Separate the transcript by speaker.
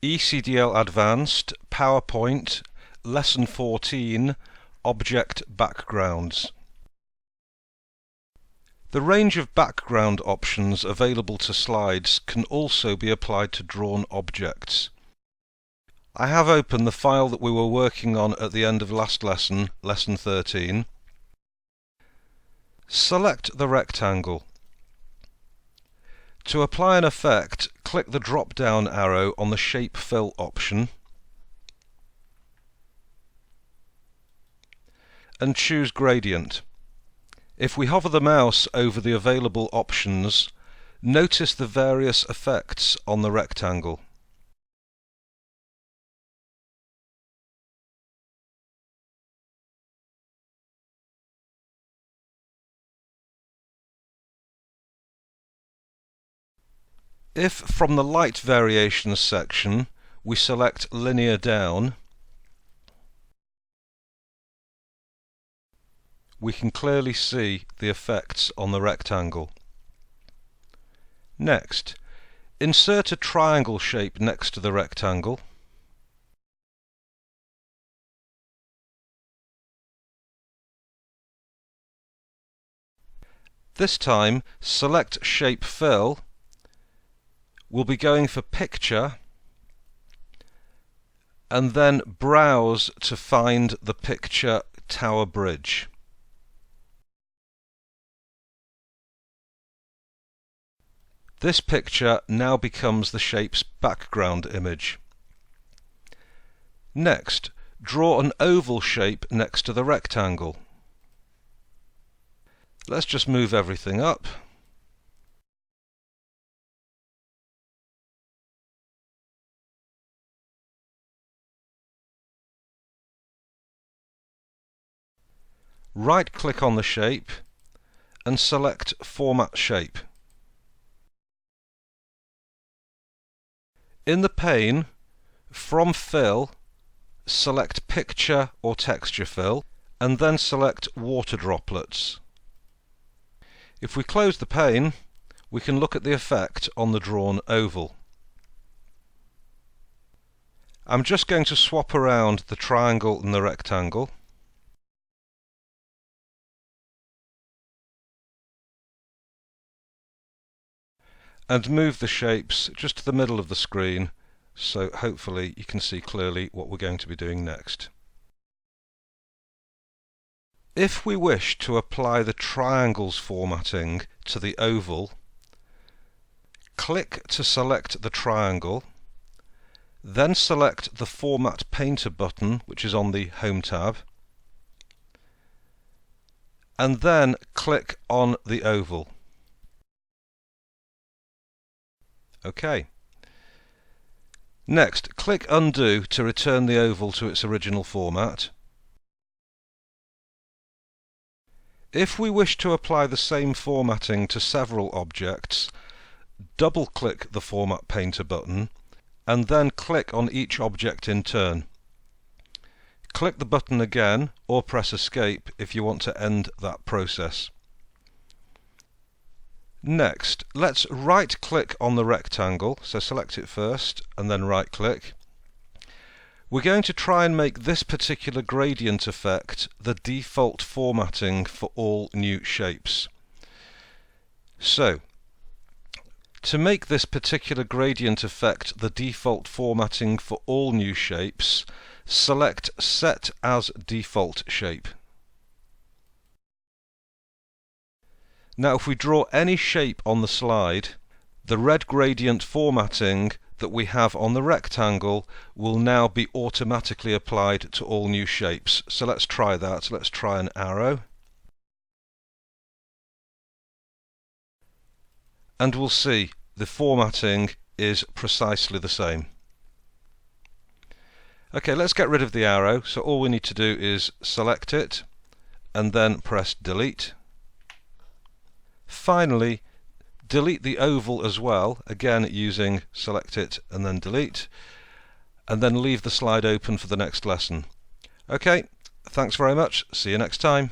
Speaker 1: ECDL Advanced, PowerPoint, Lesson 14, Object Backgrounds. The range of background options available to slides can also be applied to drawn objects. I have opened the file that we were working on at the end of last lesson, Lesson 13. Select the rectangle. To apply an effect, click the drop-down arrow on the Shape Fill option and choose Gradient. If we hover the mouse over the available options, notice the various effects on the rectangle. If from the Light Variations section we select Linear Down, we can clearly see the effects on the rectangle. Next, insert a triangle shape next to the rectangle. This time, select Shape Fill. We'll be going for Picture and then browse to find the picture Tower Bridge. This picture now becomes the shape's background image. Next, draw an oval shape next to the rectangle. Let's just move everything up. Right-click on the shape and select Format Shape. In the pane, from Fill, select Picture or Texture Fill and then select Water Droplets. If we close the pane, we can look at the effect on the drawn oval. I'm just going to swap around the triangle and the rectangle. And move the shapes just to the middle of the screen, so hopefully you can see clearly what we're going to be doing next. If we wish to apply the triangles formatting to the oval, click to select the triangle, then select the Format Painter button, which is on the Home tab, and then click on the oval. OK. Next, click Undo to return the oval to its original format. If we wish to apply the same formatting to several objects, double-click the Format Painter button and then click on each object in turn. Click the button again or press Escape if you want to end that process. Next, let's right-click on the rectangle, so select it first and then right-click. We're going to try and make this particular gradient effect the default formatting for all new shapes. So, to make this particular gradient effect the default formatting for all new shapes, select Set as Default Shape. Now if we draw any shape on the slide, the red gradient formatting that we have on the rectangle will now be automatically applied to all new shapes. So let's try that. Let's try an arrow. And we'll see the formatting is precisely the same. Okay, let's get rid of the arrow. So all we need to do is select it and then press Delete. Finally, delete the oval as well, again using Select It and then Delete, and then leave the slide open for the next lesson. OK, thanks very much, see you next time.